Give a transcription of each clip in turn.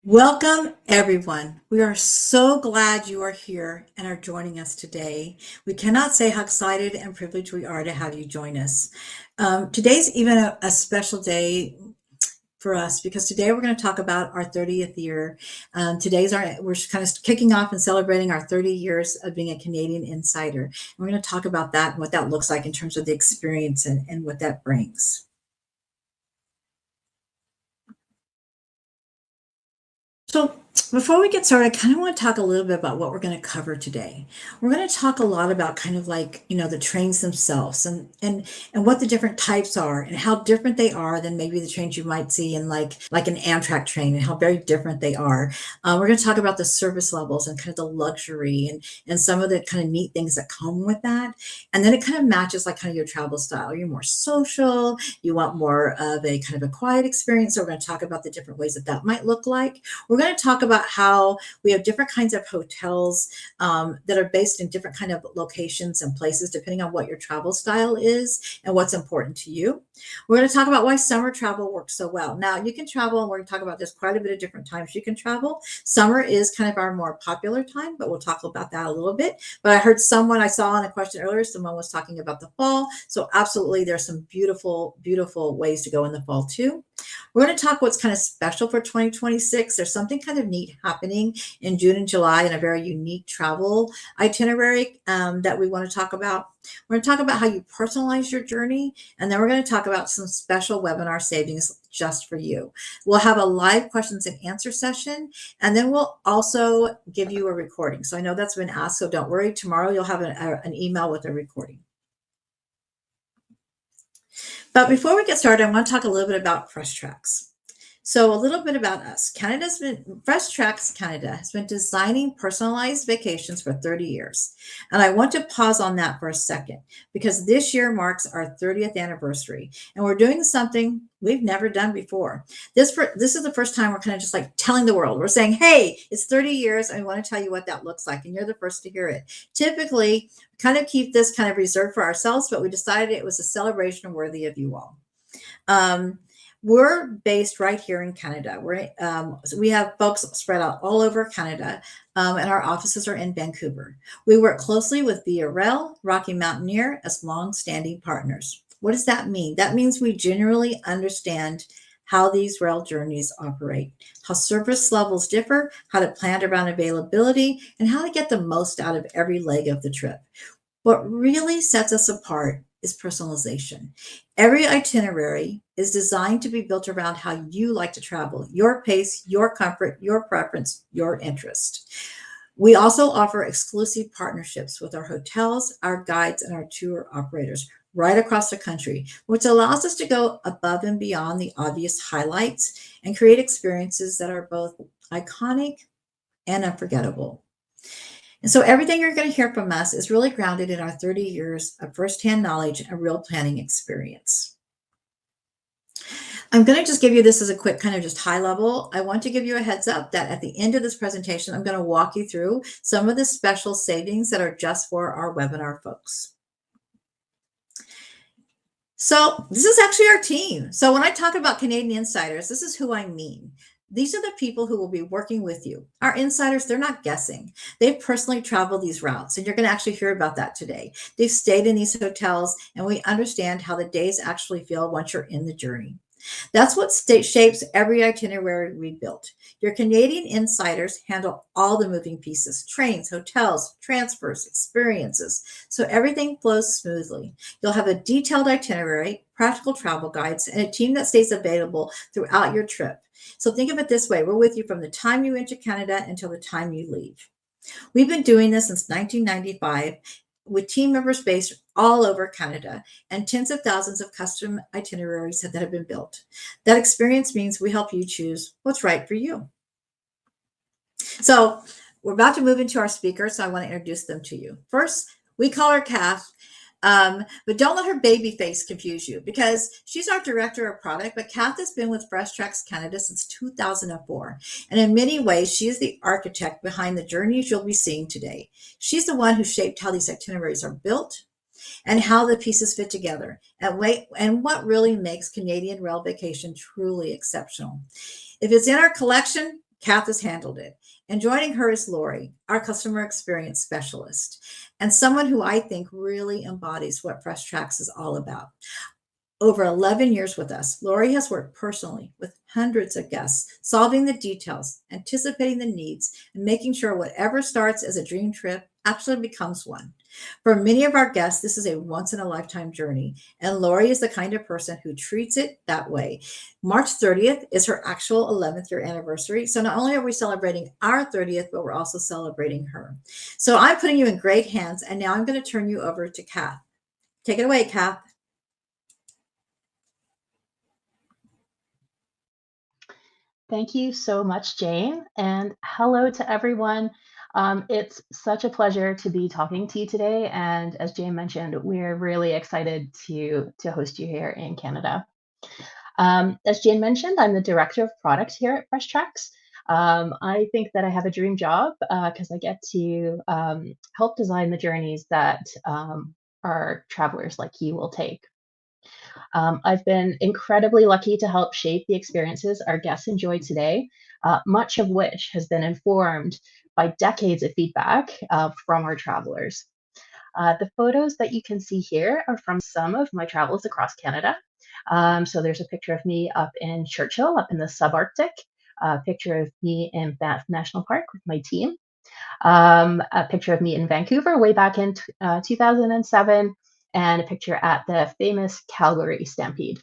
Welcome, everyone. We are so glad you are here and are joining us today. We cannot say how excited and privileged we are to have you join us. Today's even a special day for us because today we're going to talk about our 30th year. We're kind of kicking off and celebrating our 30 years of being a Canadian insider. And we're going to talk about that and what that looks like in terms of the experience and what that brings. So before we get started, I kind of want to talk a little bit about what we're going to cover today. We're going to talk a lot about kind of like, the trains themselves and what the different types are and how different they are than maybe the trains you might see in like an Amtrak train and how very different they are. We're going to talk about the service levels and kind of the luxury and some of the kind of neat things that come with that. And then it kind of matches like kind of your travel style. You're more social, you want more of a kind of a quiet experience. So we're going to talk about the different ways that that might look like. We're going to talk about how we have different kinds of hotels that are based in different kind of locations and places, depending on what your travel style is and what's important to you. We're going to talk about why summer travel works so well. Now, you can travel, and we're going to talk about this quite a bit of different times you can travel. Summer is kind of our more popular time, but we'll talk about that a little bit. But I heard I saw in a question earlier, someone was talking about the fall. So absolutely, there's some beautiful, beautiful ways to go in the fall too. We're going to talk what's kind of special for 2026. There's something kind of neat happening in June and July in a very unique travel itinerary that we want to talk about. We're going to talk about how you personalize your journey, and then we're going to talk about some special webinar savings just for you. We'll have a live questions and answer session, and then we'll also give you a recording. So I know that's been asked, so don't worry. Tomorrow you'll have an email with a recording. But before we get started, I want to talk a little bit about Fresh Tracks. So a little bit about us. Fresh Tracks Canada has been designing personalized vacations for 30 years. And I want to pause on that for a second because this year marks our 30th anniversary. And we're doing something we've never done before. This is the first time we're kind of just like telling the world. We're saying, hey, it's 30 years and we want to tell you what that looks like. And you're the first to hear it. Typically, kind of keep this kind of reserved for ourselves, but we decided it was a celebration worthy of you all. We're based right here in Canada. We have folks spread out all over Canada, and our offices are in Vancouver. We work closely with Via Rail, Rocky Mountaineer as long-standing partners. What does that mean? That means we generally understand how these rail journeys operate, how service levels differ, how to plan around availability, and how to get the most out of every leg of the trip. What really sets us apart is personalization. Every itinerary is designed to be built around how you like to travel, your pace, your comfort, your preference, your interest. We also offer exclusive partnerships with our hotels, our guides, and our tour operators right across the country, which allows us to go above and beyond the obvious highlights and create experiences that are both iconic and unforgettable. And so everything you're going to hear from us is really grounded in our 30 years of firsthand knowledge and real planning experience. I'm going to just give you this as a quick kind of just high level. I want to give you a heads up that at the end of this presentation, I'm going to walk you through some of the special savings that are just for our webinar folks. So this is actually our team. So when I talk about Canadian Insiders, this is who I mean. These are the people who will be working with you. Our insiders, they're not guessing. They've personally traveled these routes, and you're going to actually hear about that today. They've stayed in these hotels, and we understand how the days actually feel once you're in the journey. That's what shapes every itinerary we built. Your Canadian insiders handle all the moving pieces, trains, hotels, transfers, experiences, so everything flows smoothly. You'll have a detailed itinerary, practical travel guides, and a team that stays available throughout your trip. So think of it this way. We're with you from the time you enter Canada until the time you leave. We've been doing this since 1995 with team members based all over Canada and tens of thousands of custom itineraries that have been built. That experience means we help you choose what's right for you. So we're about to move into our speakers, so I want to introduce them to you. First, we call her Kath. But don't let her baby face confuse you because she's our director of product, but Kath has been with Fresh Tracks Canada since 2004. And in many ways, she is the architect behind the journeys you'll be seeing today. She's the one who shaped how these itineraries are built and how the pieces fit together and what really makes Canadian rail vacation truly exceptional. If it's in our collection, Kath has handled it. And joining her is Lori, our customer experience specialist, and someone who I think really embodies what Fresh Tracks is all about. Over 11 years with us, Lori has worked personally with hundreds of guests, solving the details, anticipating the needs, and making sure whatever starts as a dream trip actually becomes one. For many of our guests, this is a once in a lifetime journey, and Lori is the kind of person who treats it that way. March 30th is her actual 11th year anniversary. So not only are we celebrating our 30th, but we're also celebrating her. So I'm putting you in great hands, and now I'm going to turn you over to Kath. Take it away, Kath. Thank you so much, Jane, and hello to everyone. It's such a pleasure to be talking to you today, and as Jane mentioned, we're really excited to host you here in Canada. As Jane mentioned, I'm the director of product here at Fresh Tracks. I think that I have a dream job because I get to help design the journeys that our travelers like you will take. I've been incredibly lucky to help shape the experiences our guests enjoy today, much of which has been informed by decades of feedback from our travelers. The photos that you can see here are from some of my travels across Canada. So there's a picture of me up in Churchill, up in the subarctic, a picture of me in Banff National Park with my team, a picture of me in Vancouver way back in 2007, and a picture at the famous Calgary Stampede.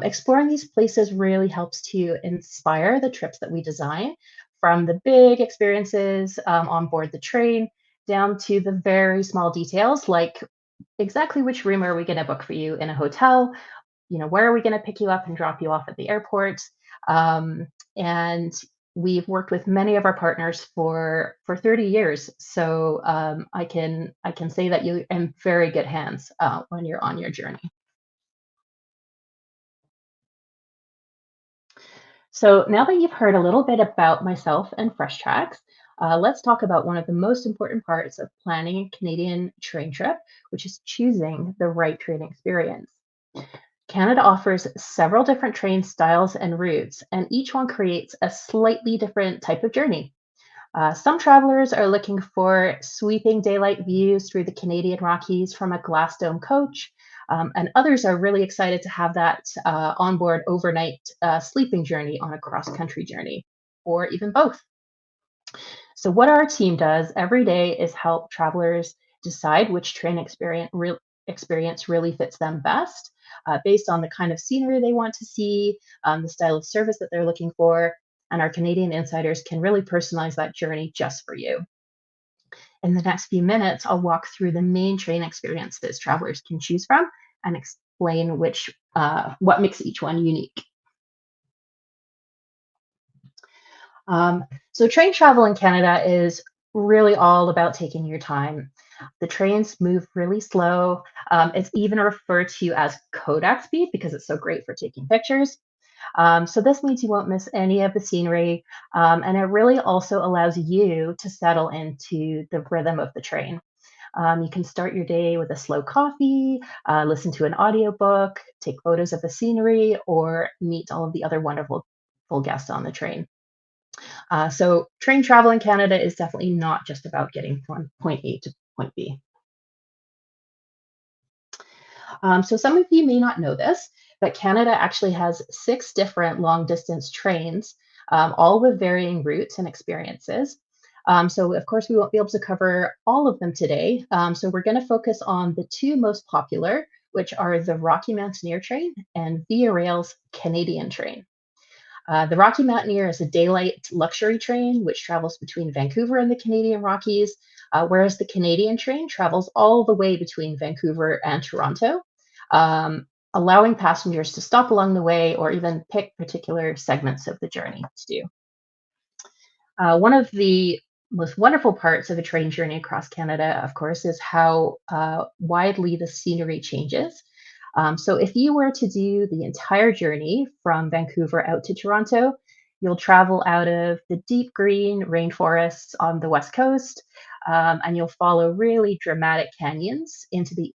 Exploring these places really helps to inspire the trips that we design, from the big experiences on board the train down to the very small details like exactly which room are we going to book for you in a hotel, where are we going to pick you up and drop you off at the airport. And we've worked with many of our partners for 30 years, so I can say that you're in very good hands when you're on your journey. So now that you've heard a little bit about myself and Fresh Tracks, let's talk about one of the most important parts of planning a Canadian train trip, which is choosing the right train experience. Canada offers several different train styles and routes, and each one creates a slightly different type of journey. Some travelers are looking for sweeping daylight views through the Canadian Rockies from a glass dome coach, and others are really excited to have that onboard overnight sleeping journey on a cross country journey, or even both. So, what our team does every day is help travelers decide which train experience really fits them best based on the kind of scenery they want to see, the style of service that they're looking for. And our Canadian insiders can really personalize that journey just for you. In the next few minutes, I'll walk through the main train experiences travelers can choose from and explain what makes each one unique. So train travel in Canada is really all about taking your time. The trains move really slow. It's even referred to as Kodak speed because it's so great for taking pictures. So this means you won't miss any of the scenery, and it really also allows you to settle into the rhythm of the train. You can start your day with a slow coffee, listen to an audiobook, take photos of the scenery, or meet all of the other wonderful full guests on the train. So train travel in Canada is definitely not just about getting from point A to point B. So some of you may not know this, but Canada actually has 6 different long distance trains, all with varying routes and experiences. So of course we won't be able to cover all of them today. So we're going to focus on the 2 most popular, which are the Rocky Mountaineer train and Via Rail's Canadian train. The Rocky Mountaineer is a daylight luxury train which travels between Vancouver and the Canadian Rockies, whereas the Canadian train travels all the way between Vancouver and Toronto, allowing passengers to stop along the way or even pick particular segments of the journey to do. One of the most wonderful parts of a train journey across Canada, of course, is how widely the scenery changes. So if you were to do the entire journey from Vancouver out to Toronto, you'll travel out of the deep green rainforests on the west coast, and you'll follow really dramatic canyons into the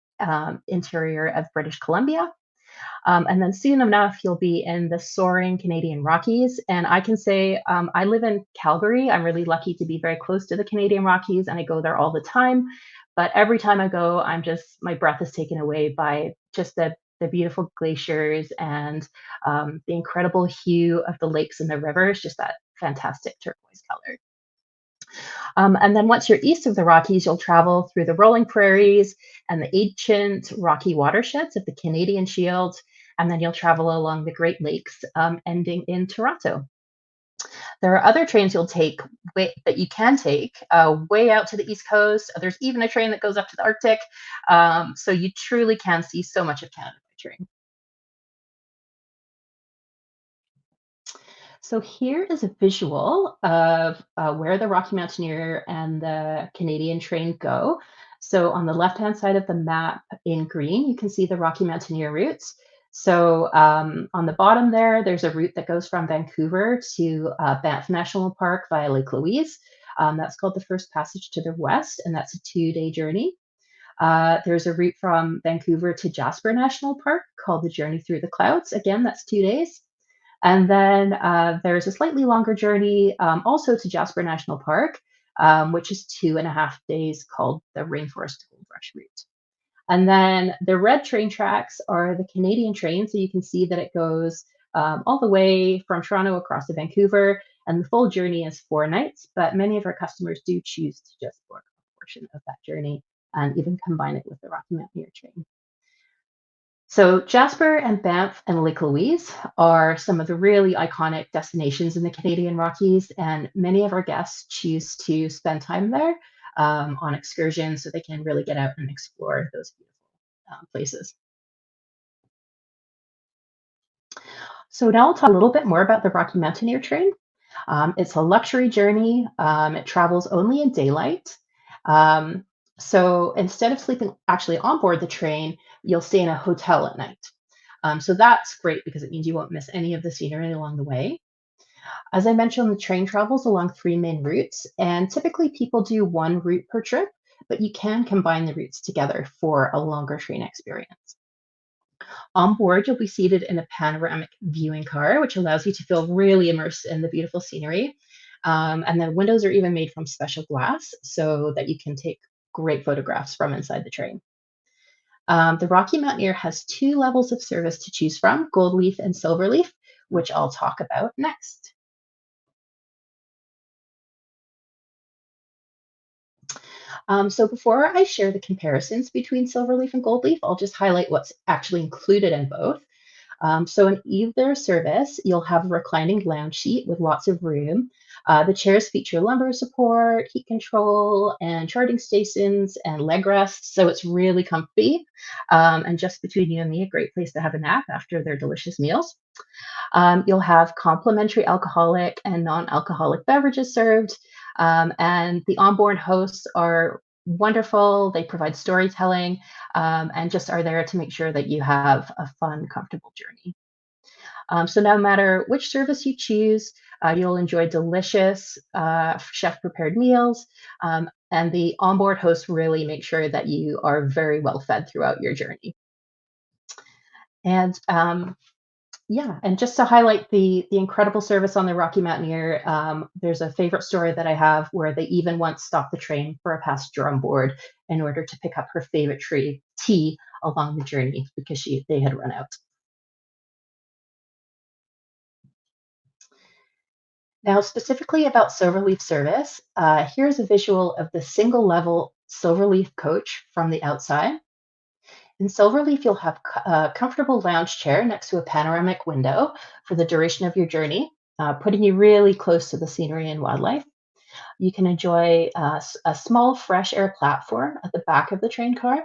interior of British Columbia. And then soon enough, you'll be in the soaring Canadian Rockies. And I can say I live in Calgary. I'm really lucky to be very close to the Canadian Rockies, and I go there all the time. But every time I go, my breath is taken away by just the beautiful glaciers and the incredible hue of the lakes and the rivers, just that fantastic turquoise color. And then once you're east of the Rockies, you'll travel through the rolling prairies and the ancient rocky watersheds of the Canadian Shield. And then you'll travel along the Great Lakes, ending in Toronto. There are other trains that you can take way out to the East Coast. There's even a train that goes up to the Arctic. So you truly can see so much of Canada by train. So here is a visual of where the Rocky Mountaineer and the Canadian train go. So on the left-hand side of the map in green, you can see the Rocky Mountaineer routes. So on the bottom there, there's a route that goes from Vancouver to Banff National Park via Lake Louise. That's called the First Passage to the West, and that's a 2-day journey. There's a route from Vancouver to Jasper National Park called the Journey Through the Clouds. Again, that's 2 days. And then there's a slightly longer journey also to Jasper National Park, which is 2.5 days, called the Rainforest Gold Rush route. And then the red train tracks are the Canadian train. So you can see that it goes all the way from Toronto across to Vancouver. And the full journey is 4 nights, but many of our customers do choose to just book a portion of that journey and even combine it with the Rocky Mountaineer train. So Jasper and Banff and Lake Louise are some of the really iconic destinations in the Canadian Rockies, and many of our guests choose to spend time there on excursions so they can really get out and explore those beautiful places. So now I'll talk a little bit more about the Rocky Mountaineer train. It's a luxury journey. It travels only in daylight. Um, so instead of sleeping actually on board the train, you'll stay in a hotel at night. So that's great because it means you won't miss any of the scenery along the way. As I mentioned, the train travels along 3 main routes, and typically people do one route per trip, but you can combine the routes together for a longer train experience. On board, you'll be seated in a panoramic viewing car, which allows you to feel really immersed in the beautiful scenery. And the windows are even made from special glass so that you can take great photographs from inside the train. The Rocky Mountaineer has 2 levels of service to choose from: Gold Leaf and Silver Leaf, which I'll talk about next. So before I share the comparisons between Silver Leaf and Gold Leaf, I'll just highlight what's actually included in both. So in either service, you'll have a reclining lounge seat with lots of room. The chairs feature lumbar support, heat control, and charging stations and leg rests, so it's really comfy. And just between you and me, a great place to have a nap after their delicious meals. You'll have complimentary alcoholic and non-alcoholic beverages served, and the onboard hosts are wonderful. They provide storytelling and just are there to make sure that you have a fun, comfortable journey. So no matter which service you choose, you'll enjoy delicious chef-prepared meals, and the onboard hosts really make sure that you are very well fed throughout your journey. And yeah, and just to highlight the incredible service on the Rocky Mountaineer, there's a favorite story that I have where they even once stopped the train for a passenger on board in order to pick up her favorite tea along the journey because they had run out. Now, specifically about Silverleaf service, here's a visual of the single level Silverleaf coach from the outside. In Silverleaf, you'll have a comfortable lounge chair next to a panoramic window for the duration of your journey, putting you really close to the scenery and wildlife. You can enjoy a small fresh air platform at the back of the train car,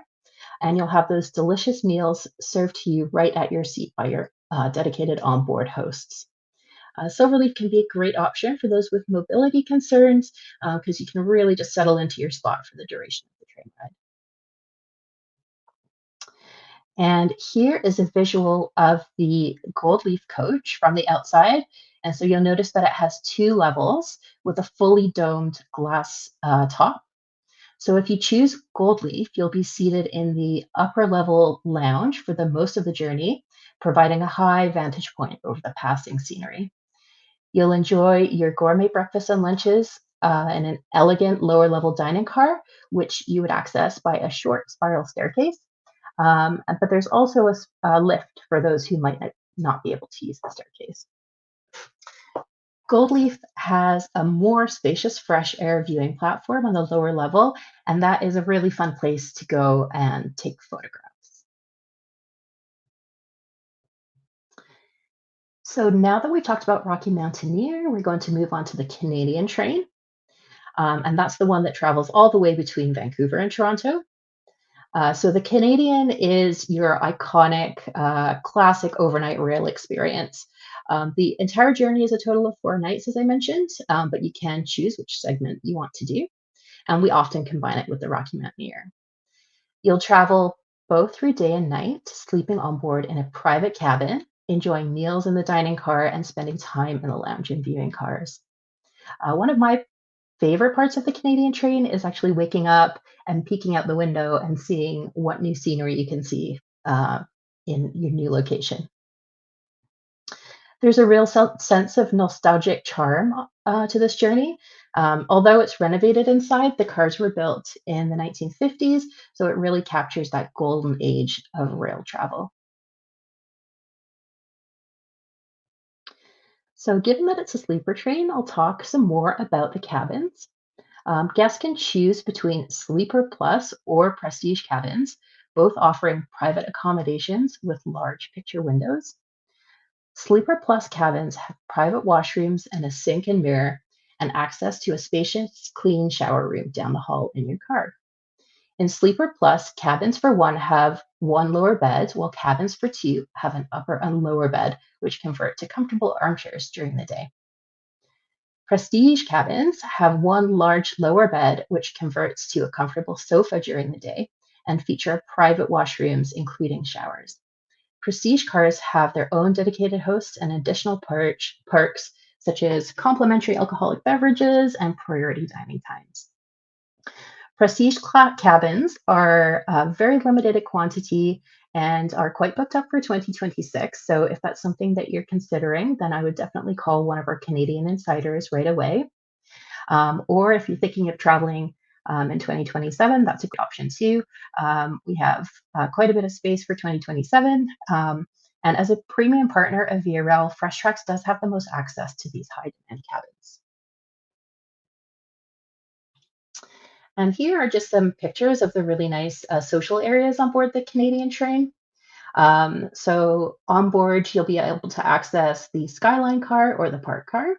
and you'll have those delicious meals served to you right at your seat by your dedicated onboard hosts. Silverleaf can be a great option for those with mobility concerns because you can really just settle into your spot for the duration of the train ride. And here is a visual of the gold leaf coach from the outside. And so you'll notice that it has 2 levels with a fully domed glass top. So if you choose gold leaf, you'll be seated in the upper level lounge for the most of the journey. providing a high vantage point over the passing scenery. You'll enjoy your gourmet breakfasts and lunches in an elegant lower level dining car, which you would access by a short spiral staircase. But there's also a lift for those who might not be able to use the staircase. Goldleaf has a more spacious fresh air viewing platform on the lower level, and that is a really fun place to go and take photographs. So now that we've talked about Rocky Mountaineer, we're going to move on to the Canadian train. And that's the one that travels all the way between Vancouver and Toronto. So the Canadian is your iconic, classic overnight rail experience. The entire journey is a total of 4 nights, as I mentioned, but you can choose which segment you want to do. And we often combine it with the Rocky Mountaineer. You'll travel both through day and night, sleeping on board in a private cabin, enjoying meals in the dining car, and spending time in the lounge and viewing cars. One of my favorite parts of the Canadian train is actually waking up and peeking out the window and seeing what new scenery you can see in your new location. There's a real sense of nostalgic charm to this journey. Although it's renovated inside, the cars were built in the 1950s, so it really captures that golden age of rail travel. So, given that it's a sleeper train, I'll talk some more about the cabins. Guests can choose between Sleeper Plus or Prestige cabins, both offering private accommodations with large picture windows. Sleeper Plus cabins have private washrooms and a sink and mirror, and access to a spacious, clean shower room down the hall in your car. In Sleeper Plus, cabins for one have one lower bed, while cabins for two have an upper and lower bed, which convert to comfortable armchairs during the day. Prestige cabins have one large lower bed, which converts to a comfortable sofa during the day, and feature private washrooms, including showers. Prestige cars have their own dedicated hosts and additional perks, such as complimentary alcoholic beverages and priority dining times. Prestige cabins are very limited in quantity and are quite booked up for 2026. So, if that's something that you're considering, then I would definitely call one of our Canadian insiders right away. Or if you're thinking of traveling in 2027, that's a good option too. We have quite a bit of space for 2027. And as a premium partner of VRL, Fresh Tracks does have the most access to these high demand cabins. And here are just some pictures of the really nice social areas on board the Canadian train. So on board, you'll be able to access the Skyline car or the Park car.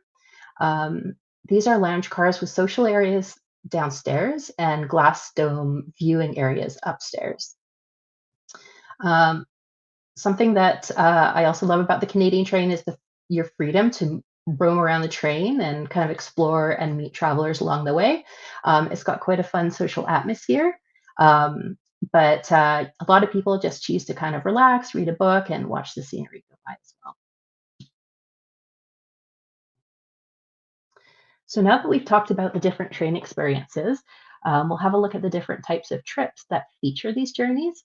Um, these are lounge cars with social areas downstairs and glass dome viewing areas upstairs. Um, Something that I also love about the Canadian train is your freedom to roam around the train and kind of explore and meet travelers along the way. It's got quite a fun social atmosphere. Um, but a lot of people just choose to kind of relax, read a book, and watch the scenery go by as well. So now that we've talked about the different train experiences, we'll have a look at the different types of trips that feature these journeys.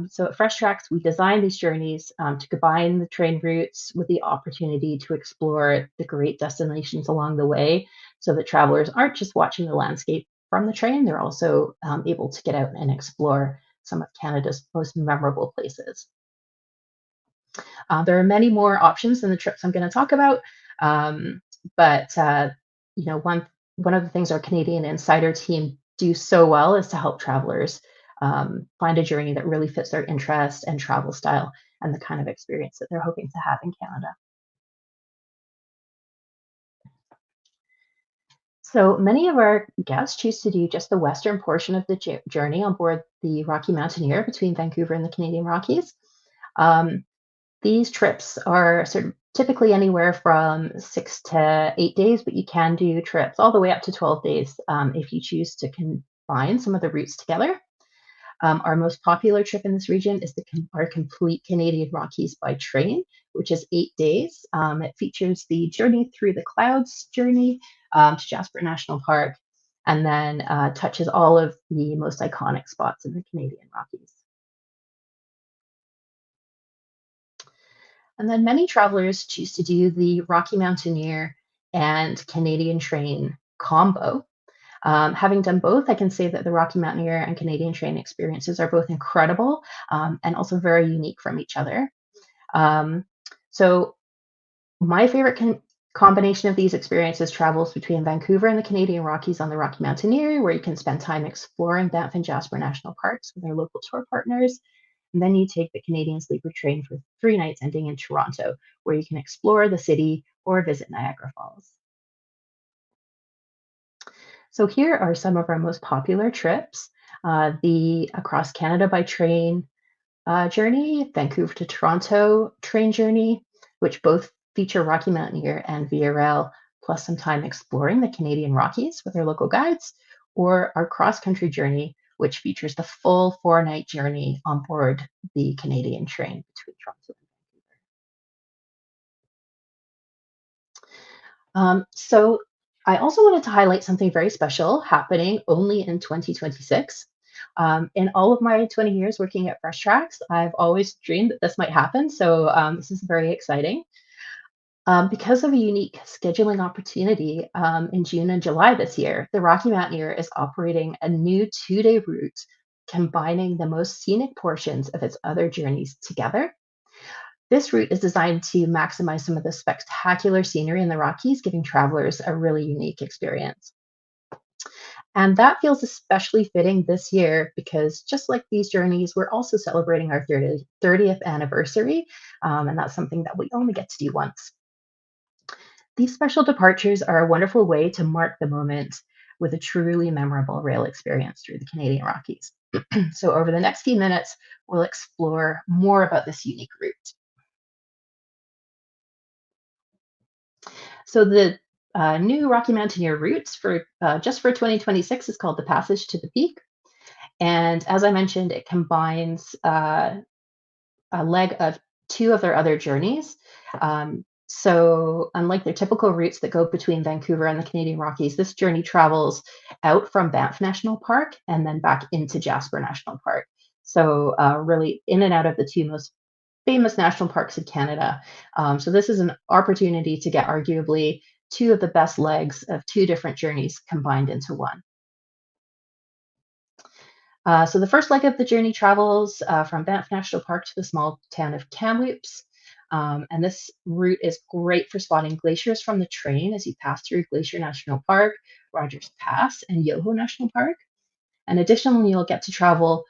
So at Fresh Tracks, we design these journeys to combine the train routes with the opportunity to explore the great destinations along the way so that travelers aren't just watching the landscape from the train, they're also able to get out and explore some of Canada's most memorable places. There are many more options than the trips I'm going to talk about, but one of the things our Canadian Insider team do so well is to help travelers find a journey that really fits their interest and travel style and the kind of experience that they're hoping to have in Canada. So many of our guests choose to do just the western portion of the journey on board the Rocky Mountaineer between Vancouver and the Canadian Rockies. Um, These trips are sort of typically anywhere from 6 to 8 days, but you can do trips all the way up to 12 days if you choose to combine some of the routes together. Our most popular trip in this region is our complete Canadian Rockies by train, which is 8 days. It features the Journey Through the Clouds journey to Jasper National Park, and then touches all of the most iconic spots in the Canadian Rockies. And then many travelers choose to do the Rocky Mountaineer and Canadian Train combo. Having done both, I can say that the Rocky Mountaineer and Canadian Train experiences are both incredible and also very unique from each other. Um, so, my favorite combination of these experiences travels between Vancouver and the Canadian Rockies on the Rocky Mountaineer, where you can spend time exploring Banff and Jasper National Parks with their local tour partners. And then you take the Canadian Sleeper train for 3 nights, ending in Toronto, where you can explore the city or visit Niagara Falls. So here are some of our most popular trips. The Across Canada by Train journey, Vancouver to Toronto train journey, which both feature Rocky Mountaineer and Via Rail, plus some time exploring the Canadian Rockies with our local guides, or our cross country journey, which features the full 4 night journey on board the Canadian train between Toronto. So I also wanted to highlight something very special happening only in 2026. In all of my 20 years working at Fresh Tracks, I've always dreamed that this might happen. So this is very exciting. Because of a unique scheduling opportunity in June and July this year, the Rocky Mountaineer is operating a new 2 day route combining the most scenic portions of its other journeys together. This route is designed to maximize some of the spectacular scenery in the Rockies, giving travelers a really unique experience. And that feels especially fitting this year because just like these journeys, we're also celebrating our 30th anniversary. And that's something that we only get to do once. These special departures are a wonderful way to mark the moment with a truly memorable rail experience through the Canadian Rockies. So, over the next few minutes, we'll explore more about this unique route. So the new Rocky Mountaineer routes for just for 2026 is called the Passage to the Peak, and as I mentioned, it combines a leg of two of their other journeys. So, unlike their typical routes that go between Vancouver and the Canadian Rockies, this journey travels out from Banff National Park and then back into Jasper National Park. So, really in and out of the two most famous national parks in Canada. So this is an opportunity to get arguably two of the best legs of two different journeys combined into one. So the first leg of the journey travels from Banff National Park to the small town of Kamloops. And this route is great for spotting glaciers from the train as you pass through Glacier National Park, Rogers Pass, and Yoho National Park. And additionally, you'll get to travel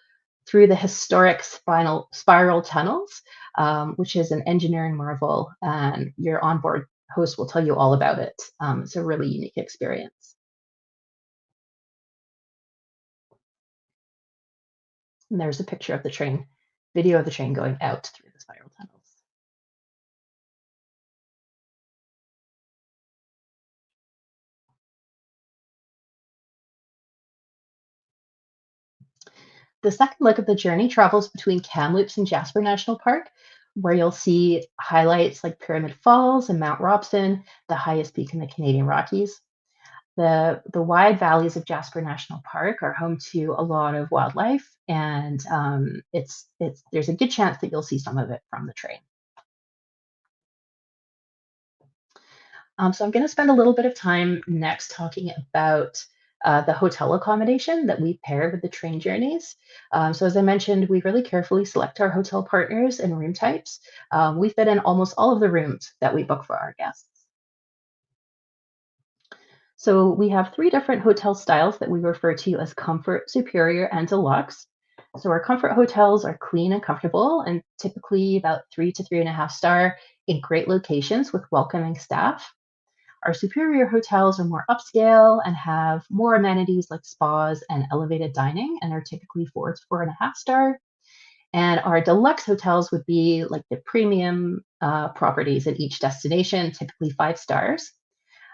through the historic spiral tunnels, which is an engineering marvel, and your onboard host will tell you all about it. It's a really unique experience. And there's a picture of the train, video of the train going out through the spiral tunnels. The second leg of the journey travels between Kamloops and Jasper National Park, where you'll see highlights like Pyramid Falls and Mount Robson, the highest peak in the Canadian Rockies. The wide valleys of Jasper National Park are home to a lot of wildlife, and it's there's a good chance that you'll see some of it from the train. So I'm going to spend a little bit of time next talking about the hotel accommodation that we pair with the train journeys. So as I mentioned, we really carefully select our hotel partners and room types. We fit in almost all of the rooms that we book for our guests. So we have three different hotel styles that we refer to as comfort, superior, and deluxe. So our comfort hotels are clean and comfortable and typically about 3 to 3.5 star in great locations with welcoming staff. Our superior hotels are more upscale and have more amenities like spas and elevated dining and are typically 4 to 4.5 star. And our deluxe hotels would be like the premium properties at each destination, typically 5 stars.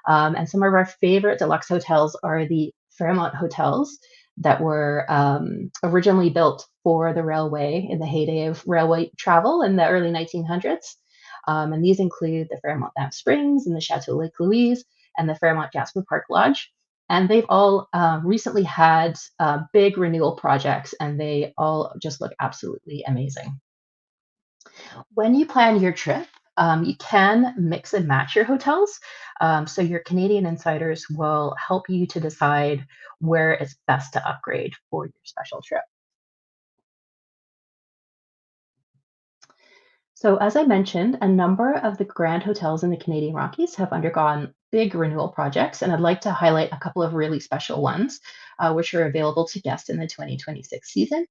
And some of our favorite deluxe hotels are the Fairmont hotels that were originally built for the railway in the heyday of railway travel in the early 1900s. And these include the Fairmont Banff Springs and the Chateau Lake Louise and the Fairmont Jasper Park Lodge. And they've all recently had big renewal projects, and they all just look absolutely amazing. When you plan your trip, You can mix and match your hotels. So your Canadian insiders will help you to decide where it's best to upgrade for your special trip. So, as I mentioned, a number of the grand hotels in the Canadian Rockies have undergone big renewal projects, and I'd like to highlight a couple of really special ones, which are available to guests in the 2026 season.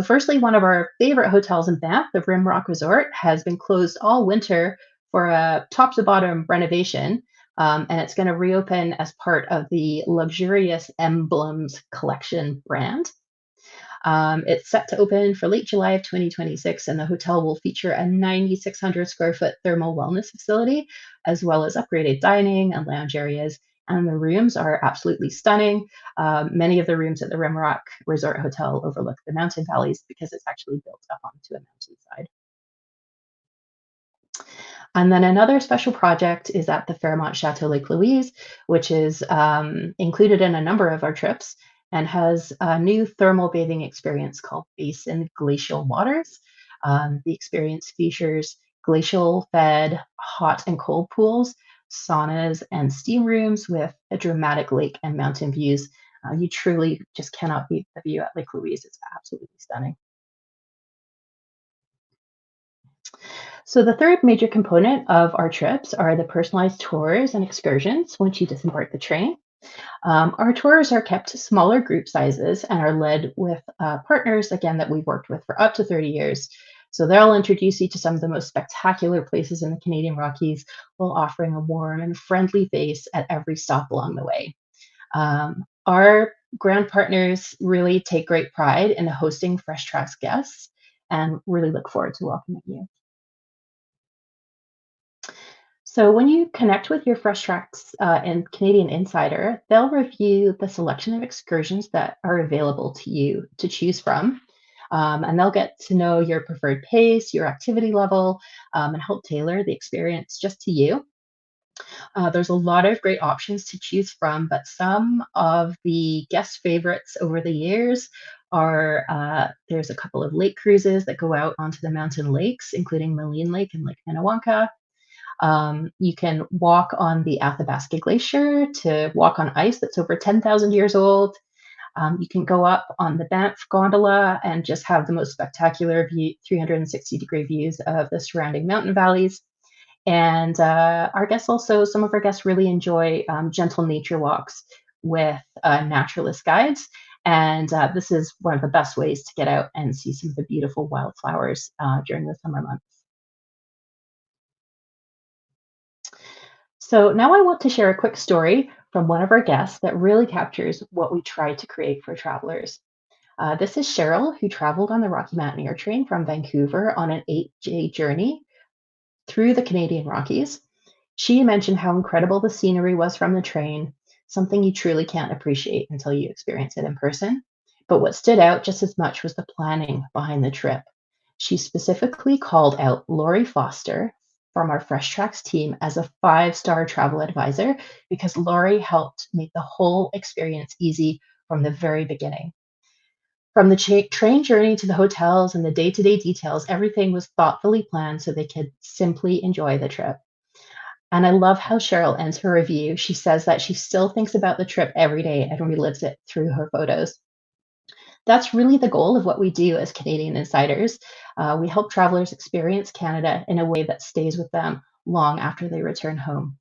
Firstly, one of our favorite hotels in Banff, the Rimrock Resort, has been closed all winter for a top to bottom renovation. And it's going to reopen as part of the Luxurious Emblems Collection brand. It's set to open for late July of 2026, and the hotel will feature a 9,600 square foot thermal wellness facility, as well as upgraded dining and lounge areas. And the rooms are absolutely stunning. Many of the rooms at the Rimrock Resort Hotel overlook the mountain valleys because it's actually built up onto a mountainside. And then another special project is at the Fairmont Chateau Lake Louise, which is included in a number of our trips and has a new thermal bathing experience called Basin Glacial Waters. The experience features glacial fed hot and cold pools, saunas, and steam rooms with a dramatic lake and mountain views. You truly just cannot beat the view at Lake Louise. It's absolutely stunning. So, the third major component of our trips are the personalized tours and excursions once you disembark the train. Our tours are kept to smaller group sizes and are led with partners, again, that we've worked with for up to 30 years. So, they'll introduce you to some of the most spectacular places in the Canadian Rockies while offering a warm and friendly face at every stop along the way. Our grant partners really take great pride in hosting Fresh Tracks guests and really look forward to welcoming you. So when you connect with your Fresh Tracks and Canadian Insider, they'll review the selection of excursions that are available to you to choose from. And they'll get to know your preferred pace, your activity level, and help tailor the experience just to you. There's a lot of great options to choose from, but some of the guest favorites over the years are there's a couple of lake cruises that go out onto the mountain lakes, including Maligne Lake and Lake Minnewanka. You can walk on the Athabasca Glacier to walk on ice that's over 10,000 years old. You can go up on the Banff Gondola and just have the most spectacular view, 360-degree views of the surrounding mountain valleys. And our guests also, some of our guests really enjoy gentle nature walks with naturalist guides. And this is one of the best ways to get out and see some of the beautiful wildflowers during the summer months. So now I want to share a quick story from one of our guests that really captures what we try to create for travelers. This is Cheryl, who traveled on the Rocky Mountaineer train from Vancouver on an 8-day journey through the Canadian Rockies. She mentioned how incredible the scenery was from the train, something you truly can't appreciate until you experience it in person. But what stood out just as much was the planning behind the trip. She specifically called out Lori Foster from our Fresh Tracks team as a 5-star travel advisor because Lori helped make the whole experience easy from the very beginning. From the train journey to the hotels and the day to day details, everything was thoughtfully planned so they could simply enjoy the trip. And I love how Cheryl ends her review. She says that she still thinks about the trip every day and relives it through her photos. That's really the goal of what we do as Canadian Insiders. We help travelers experience Canada in a way that stays with them long after they return home.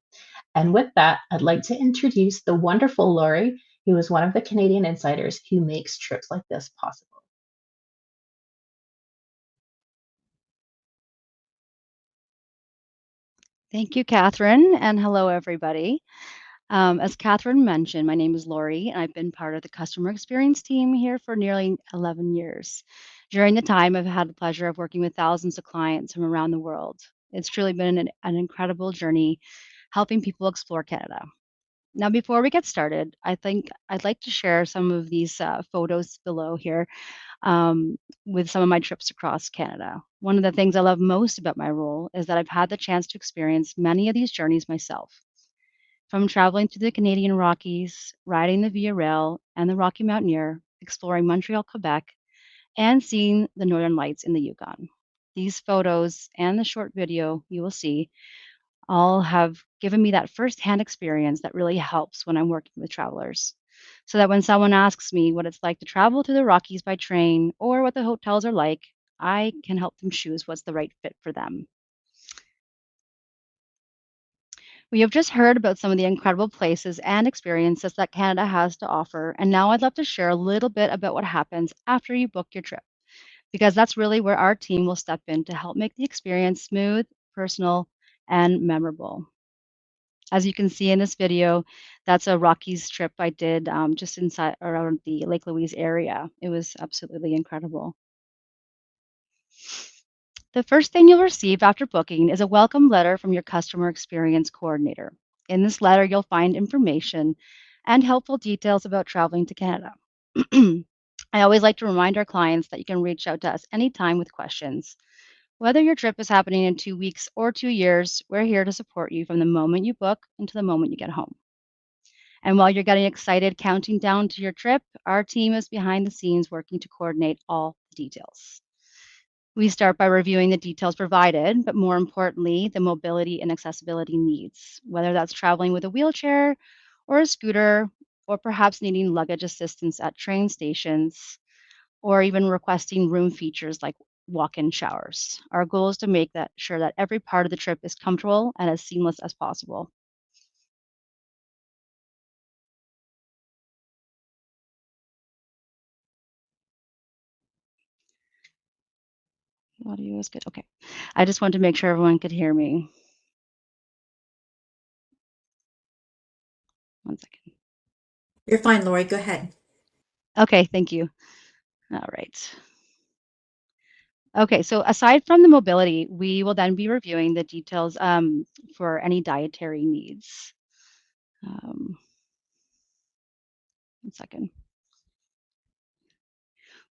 And with that, I'd like to introduce the wonderful Lori, who is one of the Canadian Insiders who makes trips like this possible. Thank you, Catherine, and hello, everybody. As Catherine mentioned, my name is Lori, and I've been part of the customer experience team here for nearly 11 years. During the time, I've had the pleasure of working with thousands of clients from around the world. It's truly been an incredible journey helping people explore Canada. Now, before we get started, I think I'd like to share some of these photos below here um, with some of my trips across Canada. One of the things I love most about my role is that I've had the chance to experience many of these journeys myself. From traveling through the Canadian Rockies, riding the Via Rail and the Rocky Mountaineer, exploring Montreal, Quebec, and seeing the Northern Lights in the Yukon. These photos and the short video you will see all have given me that firsthand experience that really helps when I'm working with travelers. So that when someone asks me what it's like to travel through the Rockies by train or what the hotels are like, I can help them choose what's the right fit for them. We have just heard about some of the incredible places and experiences that Canada has to offer, and now I'd love to share a little bit about what happens after you book your trip, because that's really where our team will step in to help make the experience smooth, personal, and memorable. As you can see in this video, that's a Rockies trip I did just inside around the Lake Louise area. It was absolutely incredible. The first thing you'll receive after booking is a welcome letter from your customer experience coordinator. In this letter, you'll find information and helpful details about traveling to Canada. I always like to remind our clients that you can reach out to us anytime with questions. Whether your trip is happening in 2 weeks or 2 years, we're here to support you from the moment you book until the moment you get home. And while you're getting excited counting down to your trip, our team is behind the scenes working to coordinate all the details. We start by reviewing the details provided, but more importantly, the mobility and accessibility needs, whether that's traveling with a wheelchair or a scooter, or perhaps needing luggage assistance at train stations, or even requesting room features like walk-in showers. Our goal is to make that sure that every part of the trip is comfortable and as seamless as possible. Audio is good. Okay. I just wanted to make sure everyone could hear me. One second. You're fine, Lori. Go ahead. Okay, thank you. All right. Okay, so aside from the mobility, we will then be reviewing the details for any dietary needs. Um, One second.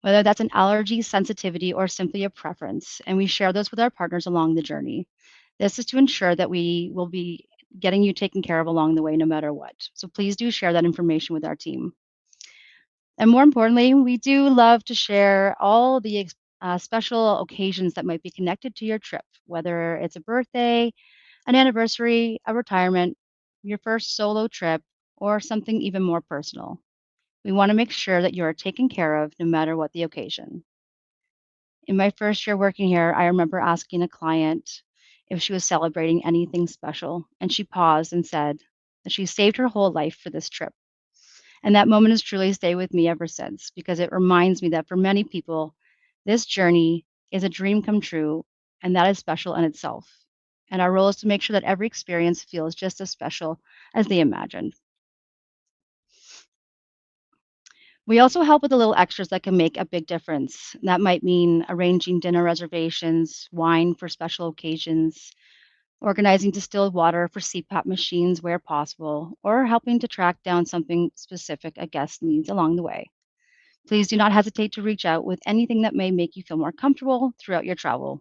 Whether that's an allergy, sensitivity, or simply a preference, and we share those with our partners along the journey. This is to ensure that we will be getting you taken care of along the way, no matter what. So please do share that information with our team. And more importantly, we do love to share all the special occasions that might be connected to your trip, whether it's a birthday, an anniversary, a retirement, your first solo trip, or something even more personal. We want to make sure that you are taken care of no matter what the occasion. In my first year working here, I remember asking a client if she was celebrating anything special, and she paused and said that she saved her whole life for this trip. And that moment has truly stayed with me ever since because it reminds me that for many people, this journey is a dream come true, and that is special in itself. And our role is to make sure that every experience feels just as special as they imagined. We also help with the little extras that can make a big difference. That might mean arranging dinner reservations, wine for special occasions, organizing distilled water for CPAP machines where possible, or helping to track down something specific a guest needs along the way. Please do not hesitate to reach out with anything that may make you feel more comfortable throughout your travel.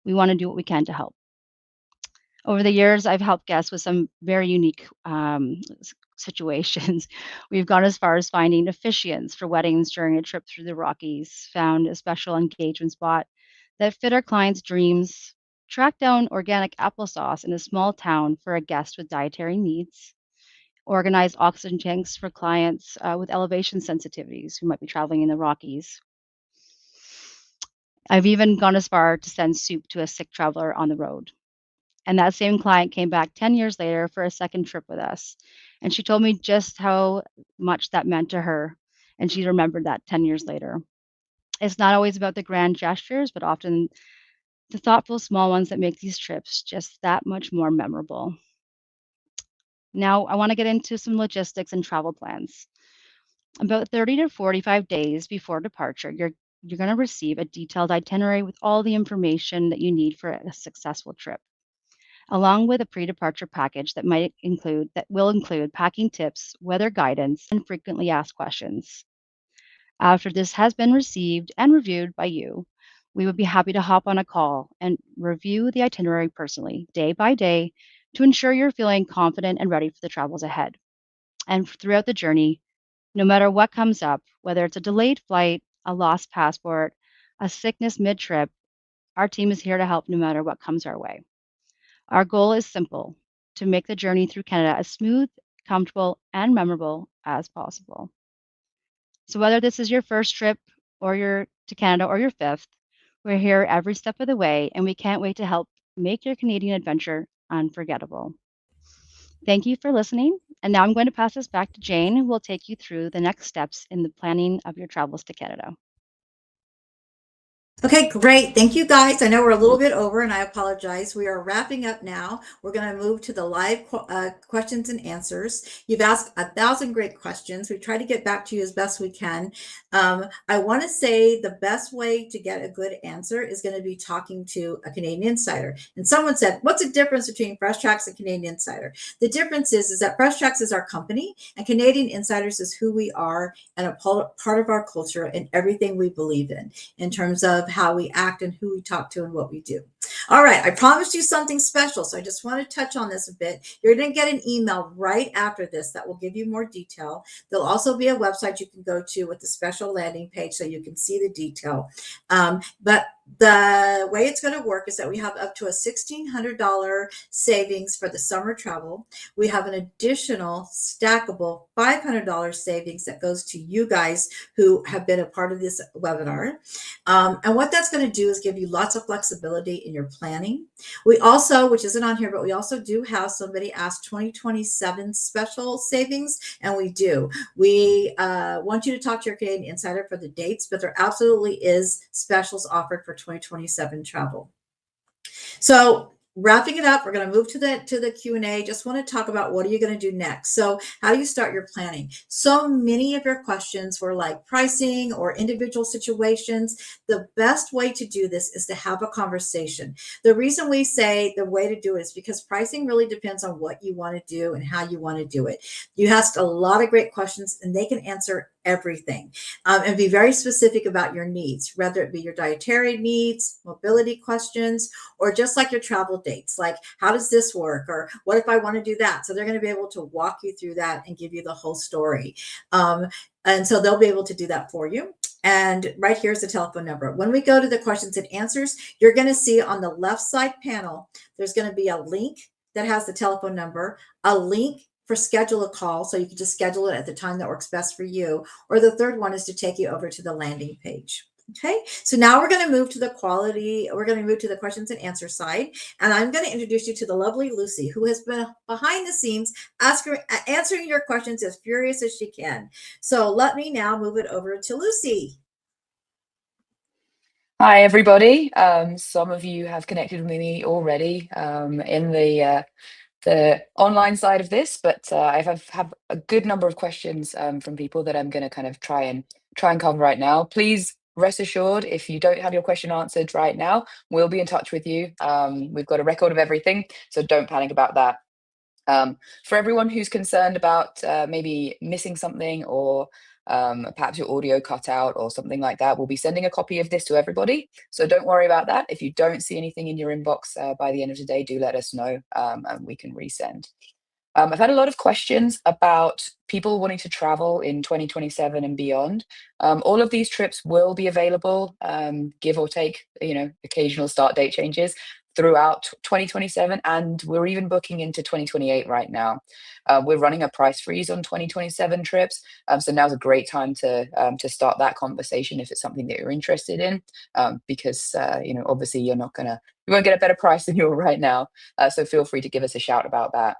We want to do what we can to help. Over the years, I've helped guests with some very unique situations. We've gone as far as finding officiants for weddings during a trip through the Rockies, found a special engagement spot that fit our clients' dreams, tracked down organic applesauce in a small town for a guest with dietary needs, organized oxygen tanks for clients with elevation sensitivities who might be traveling in the Rockies. I've even gone as far to send soup to a sick traveler on the road. And that same client came back 10 years later for a second trip with us. And she told me just how much that meant to her. And she remembered that 10 years later. It's not always about the grand gestures, but often the thoughtful small ones that make these trips just that much more memorable. Now, I want to get into some logistics and travel plans. About 30 to 45 days before departure, you're going to receive a detailed itinerary with all the information that you need for a successful trip, along with a pre-departure package that will include packing tips, weather guidance, and frequently asked questions. After this has been received and reviewed by you, we would be happy to hop on a call and review the itinerary personally, day by day, to ensure you're feeling confident and ready for the travels ahead. And throughout the journey, no matter what comes up, whether it's a delayed flight, a lost passport, a sickness mid trip, Our team is here to help no matter what comes our way. Our goal is simple: to make the journey through Canada as smooth, comfortable, and memorable as possible. So whether this is your first trip or your to Canada or your fifth, we're here every step of the way, and we can't wait to help make your Canadian adventure unforgettable. Thank you for listening. And now I'm going to pass this back to Jane, who will take you through the next steps in the planning of your travels to Canada. Okay, great. Thank you guys. I know we're a little bit over and I apologize. We are wrapping up now. We're going to move to the live questions and answers. You've asked 1,000 great questions. We try to get back to you as best we can. I want to say the best way to get a good answer is going to be talking to a Canadian Insider. And someone said, what's the difference between Fresh Tracks and Canadian Insider? The difference is that Fresh Tracks is our company and Canadian Insiders is who we are and a part of our culture and everything we believe in terms of how we act and who we talk to and what we do. All right, I promised you something special, so I just want to touch on this a bit. You're going to get an email right after this that will give you more detail. There'll also be a website you can go to with a special landing page so you can see the detail. But the way it's going to work is that we have up to a $1,600 savings for the summer travel. We have an additional stackable $500 savings that goes to you guys who have been a part of this webinar. And what that's going to do is give you lots of flexibility in your planning. We also, which isn't on here, but we also do have somebody asked 2027 special savings, and we do. We want you to talk to your Canadian Insider for the dates, but there absolutely is specials offered for 2027 travel. So wrapping it up, we're going to move to the Q&A. Just want to talk about what are you going to do next. So how do you start your planning? So many of your questions were like pricing or individual situations. The best way to do this is to have a conversation. The reason we say the way to do it is because pricing really depends on what you want to do and how you want to do it. You asked a lot of great questions and they can answer everything and be very specific about your needs, whether it be your dietary needs, mobility questions, or just like your travel dates, like how does this work? Or what if I want to do that? So they're going to be able to walk you through that and give you the whole story. And so they'll be able to do that for you. And right here's the telephone number. When we go to the questions and answers, you're going to see on the left side panel, there's going to be a link that has the telephone number, a link for schedule a call. So you can just schedule it at the time that works best for you. Or the third one is to take you over to the landing page. Okay, so now we're going to move to the questions and answer side. And I'm going to introduce you to the lovely Lucy, who has been behind the scenes answering your questions as furious as she can. So let me now move it over to Lucy. Hi, everybody. Some of you have connected with me already in the online side of this, but I have a good number of questions from people that I'm going to kind of try and cover right now. Please rest assured, if you don't have your question answered right now, we'll be in touch with you. We've got a record of everything, so don't panic about that. For everyone who's concerned about maybe missing something or perhaps your audio cut out or something like that, we'll be sending a copy of this to everybody. So don't worry about that. If you don't see anything in your inbox by the end of the day, do let us know and we can resend. I've had a lot of questions about people wanting to travel in 2027 and beyond. All of these trips will be available, give or take, occasional start date changes throughout 2027, and we're even booking into 2028 right now. We're running a price freeze on 2027 trips, so now's a great time to start that conversation if it's something that you're interested in, because obviously you won't get a better price than you're right now. So feel free to give us a shout about that.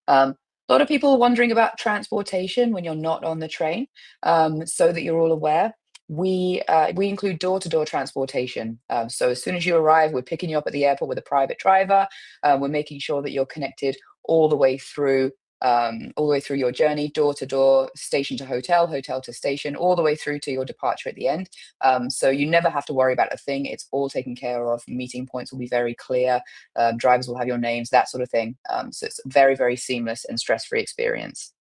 A lot of people are wondering about transportation when you're not on the train. So that you're all aware, we include door-to-door transportation. So as soon as you arrive, we're picking you up at the airport with a private driver. We're making sure that you're connected all the way through your journey, door to door, station to hotel, hotel to station, all the way through to your departure at the end. So you never have to worry about a thing. It's all taken care of. Meeting points will be very clear. Drivers will have your names, that sort of thing. So it's a very, very seamless and stress-free experience.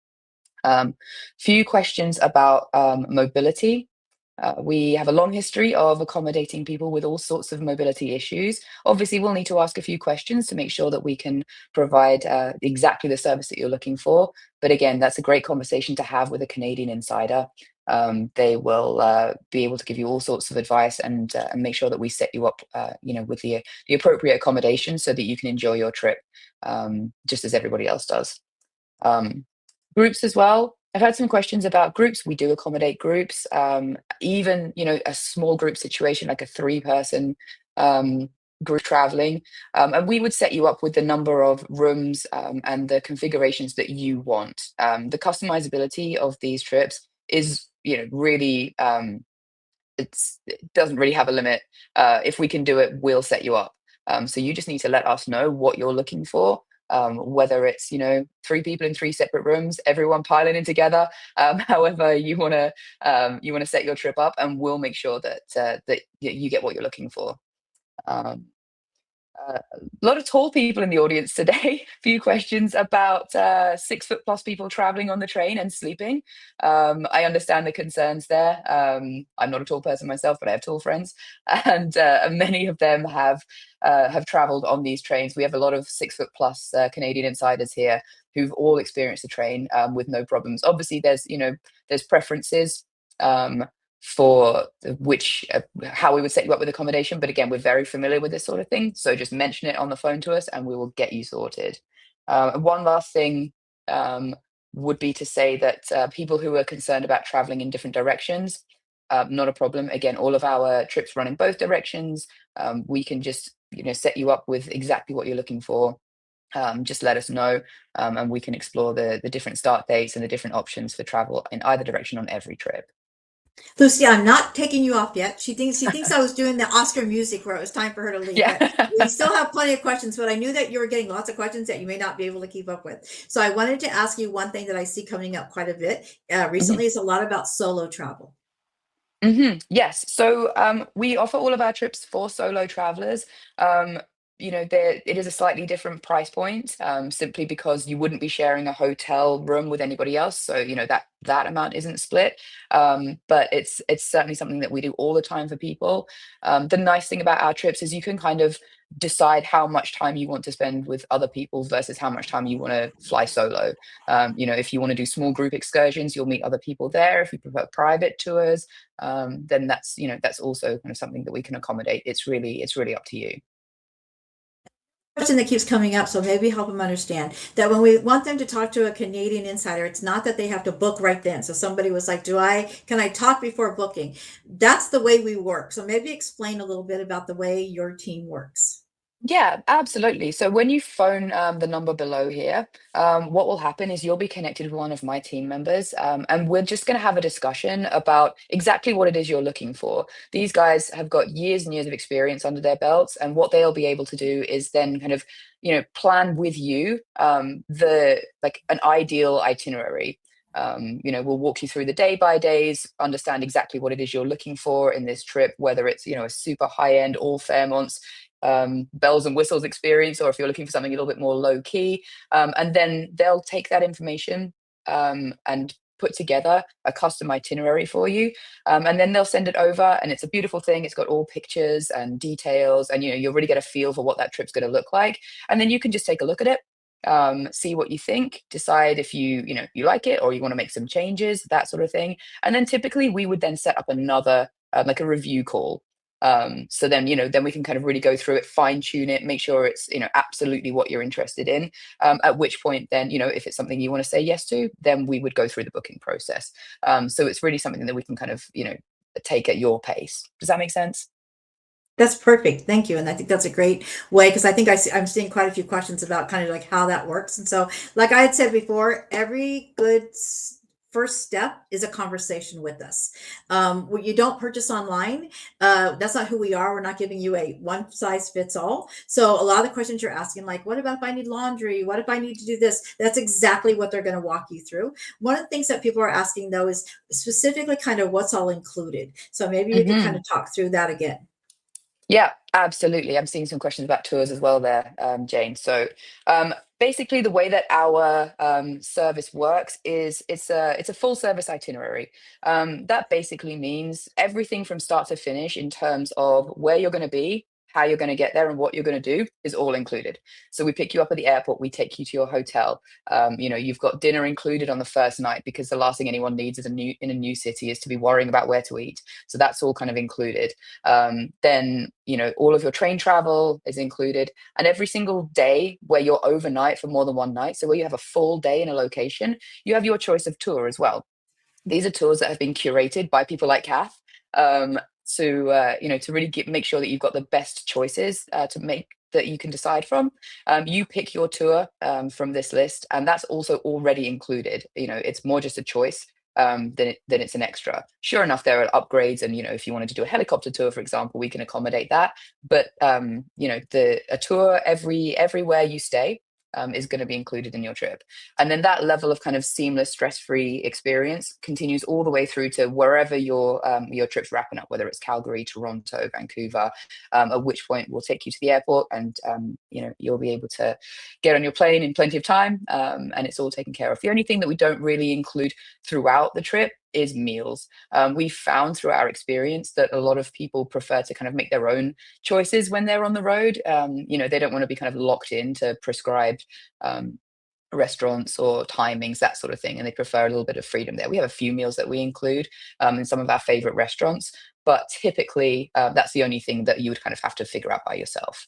Few questions about mobility. We have a long history of accommodating people with all sorts of mobility issues. Obviously, we'll need to ask a few questions to make sure that we can provide exactly the service that you're looking for. But again, that's a great conversation to have with a Canadian Insider. They will be able to give you all sorts of advice and make sure that we set you up, with the appropriate accommodations so that you can enjoy your trip just as everybody else does. Groups as well. I've had some questions about groups. We do accommodate groups, even a small group situation like a 3-person group traveling, and we would set you up with the number of rooms and the configurations that you want. The customizability of these trips is really it doesn't really have a limit. If we can do it, we'll set you up. So you just need to let us know what you're looking for. Whether it's 3 people in 3 separate rooms, everyone piling in together, however you want to set your trip up, and we'll make sure that you get what you're looking for. Um, a lot of tall people in the audience today. Few questions about 6 foot plus people traveling on the train and sleeping. I understand the concerns there. I'm not a tall person myself, but I have tall friends, and many of them have traveled on these trains. We have a lot of 6 foot plus Canadian insiders here who've all experienced the train with no problems. Obviously, there's preferences. For which how we would set you up with accommodation, but again, we're very familiar with this sort of thing, so just mention it on the phone to us and we will get you sorted. One last thing would be to say that people who are concerned about traveling in different directions, not a problem. Again, all of our trips run in both directions. We can just set you up with exactly what you're looking for. Just let us know, and we can explore the different start dates and the different options for travel in either direction on every trip. Lucy, I'm not taking you off yet. She thinks I was doing the Oscar music where it was time for her to leave, Yeah. but we still have plenty of questions. But I knew that you were getting lots of questions that you may not be able to keep up with. So I wanted to ask you one thing that I see coming up quite a bit recently is a lot about solo travel. Yes. So we offer all of our trips for solo travelers. It is a slightly different price point, simply because you wouldn't be sharing a hotel room with anybody else. So that amount isn't split. But it's certainly something that we do all the time for people. The nice thing about our trips is you can kind of decide how much time you want to spend with other people versus how much time you want to fly solo. If you want to do small group excursions, you'll meet other people there. If you prefer private tours, then that's also kind of something that we can accommodate. It's really up to you. Question that keeps coming up, so maybe help them understand that when we want them to talk to a Canadian insider, it's not that they have to book right then. So somebody was like, can I talk before booking? That's the way we work. So maybe explain a little bit about the way your team works. Yeah, absolutely. So when you phone the number below here, what will happen is you'll be connected with one of my team members, and we're just going to have a discussion about exactly what it is you're looking for. These guys have got years and years of experience under their belts, and what they'll be able to do is then kind of, plan with you an ideal itinerary. We'll walk you through the day by days, understand exactly what it is you're looking for in this trip, whether it's a super high end, all Fairmonts, bells and whistles experience, or if you're looking for something a little bit more low key. And then they'll take that information and put together a custom itinerary for you. And then they'll send it over, and it's a beautiful thing. It's got all pictures and details, and you'll really get a feel for what that trip's going to look like. And then you can just take a look at it, see what you think, decide if you like it or you want to make some changes, that sort of thing. And then typically we would then set up another like a review call. So then we can kind of really go through it, fine tune it, make sure it's absolutely what you're interested in. At which point then if it's something you want to say yes to, then we would go through the booking process. So it's really something that we can kind of take at your pace. Does that make sense? That's perfect. Thank you. And I think that's a great way because I think I'm seeing quite a few questions about kind of like how that works. And so, like I had said before, every good first step is a conversation with us. You don't purchase online. That's not who we are. We're not giving you a one size fits all. So a lot of the questions you're asking, like, what about if I need laundry? What if I need to do this? That's exactly what they're going to walk you through. One of the things that people are asking though is specifically kind of what's all included. So maybe you can kind of talk through that again. Yeah, absolutely. I'm seeing some questions about tours as well there, Jane. So basically, the way that our service works is it's a full service itinerary. That basically means everything from start to finish in terms of where you're going to be, how you're going to get there and what you're going to do is all included. So we pick you up at the airport, we take you to your hotel. You've got dinner included on the first night, because the last thing anyone needs in a new city is to be worrying about where to eat. So that's all kind of included. Then all of your train travel is included, and every single day where you're overnight for more than one night, so where you have a full day in a location, you have your choice of tour as well. These are tours that have been curated by people like Kath, to really make sure that you've got the best choices to make that you can decide from. You pick your tour from this list, and that's also already included. It's more just a choice than it's an extra. Sure enough, there are upgrades, and if you wanted to do a helicopter tour, for example, we can accommodate that. But a tour everywhere you stay is going to be included in your trip. And then that level of kind of seamless, stress-free experience continues all the way through to wherever your trip's wrapping up, whether it's Calgary, Toronto, Vancouver, at which point we'll take you to the airport, and you'll be able to get on your plane in plenty of time, and it's all taken care of. The only thing that we don't really include throughout the trip is meals. We've found through our experience that a lot of people prefer to kind of make their own choices when they're on the road. They don't want to be kind of locked into prescribed restaurants or timings, that sort of thing, and they prefer a little bit of freedom there. We have a few meals that we include in some of our favorite restaurants, but typically that's the only thing that you would kind of have to figure out by yourself.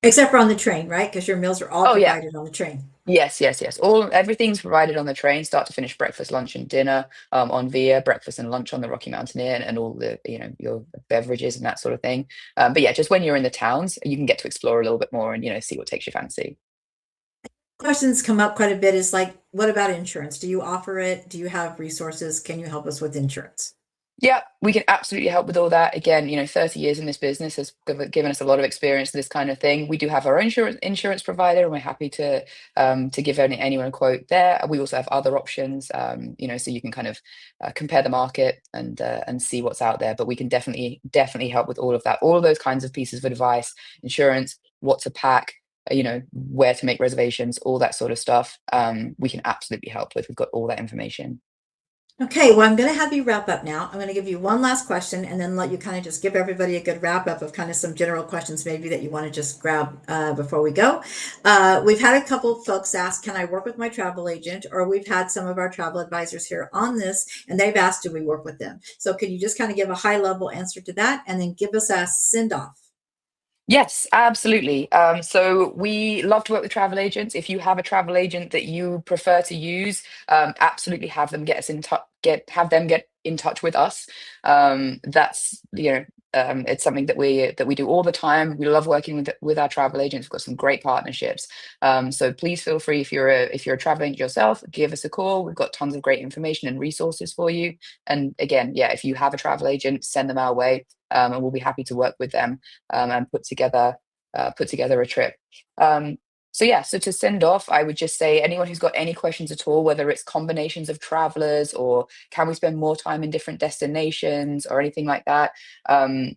Except for on the train, right? Because your meals are all provided on the train. Yes. Everything's provided on the train, start to finish, breakfast, lunch, and dinner on Via, breakfast and lunch on the Rocky Mountaineer, and all the your beverages and that sort of thing. But yeah, just when you're in the towns, you can get to explore a little bit more and see what takes your fancy. Questions come up quite a bit is like, what about insurance? Do you offer it? Do you have resources? Can you help us with insurance? Yeah, we can absolutely help with all that. Again, 30 years in this business has given us a lot of experience with this kind of thing. We do have our own insurance provider, and we're happy to give anyone a quote there. We also have other options, so you can kind of compare the market and see what's out there. But we can definitely help with all of that, all of those kinds of pieces of advice, insurance, what to pack, where to make reservations, all that sort of stuff. We can absolutely help with. We've got all that information. Okay, well, I'm going to have you wrap up now. I'm going to give you one last question and then let you kind of just give everybody a good wrap up of kind of some general questions maybe that you want to just grab before we go. We've had a couple of folks ask, can I work with my travel agent? Or we've had some of our travel advisors here on this, and they've asked, do we work with them? So can you just kind of give a high level answer to that and then give us a send off? Yes, absolutely. So we love to work with travel agents. If you have a travel agent that you prefer to use, absolutely have them get us in touch. Have them get in touch with us. That's it's something that we do all the time. We love working with our travel agents. We've got some great partnerships. So please feel free, if you're a travel agent yourself, give us a call. We've got tons of great information and resources for you. And again, if you have a travel agent, send them our way. And we'll be happy to work with them and put together a trip. So to send off, I would just say anyone who's got any questions at all, whether it's combinations of travelers or can we spend more time in different destinations or anything like that, I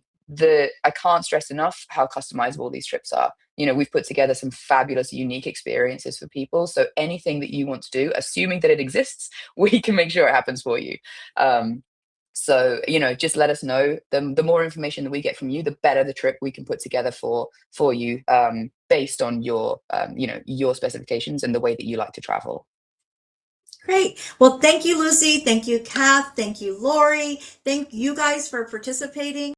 can't stress enough how customizable these trips are. We've put together some fabulous, unique experiences for people. So anything that you want to do, assuming that it exists, we can make sure it happens for you. So, just let us know. The more information that we get from you, the better the trip we can put together for you, based on your specifications and the way that you like to travel. Great. Well, thank you, Lucy. Thank you, Kath. Thank you, Lori. Thank you guys for participating.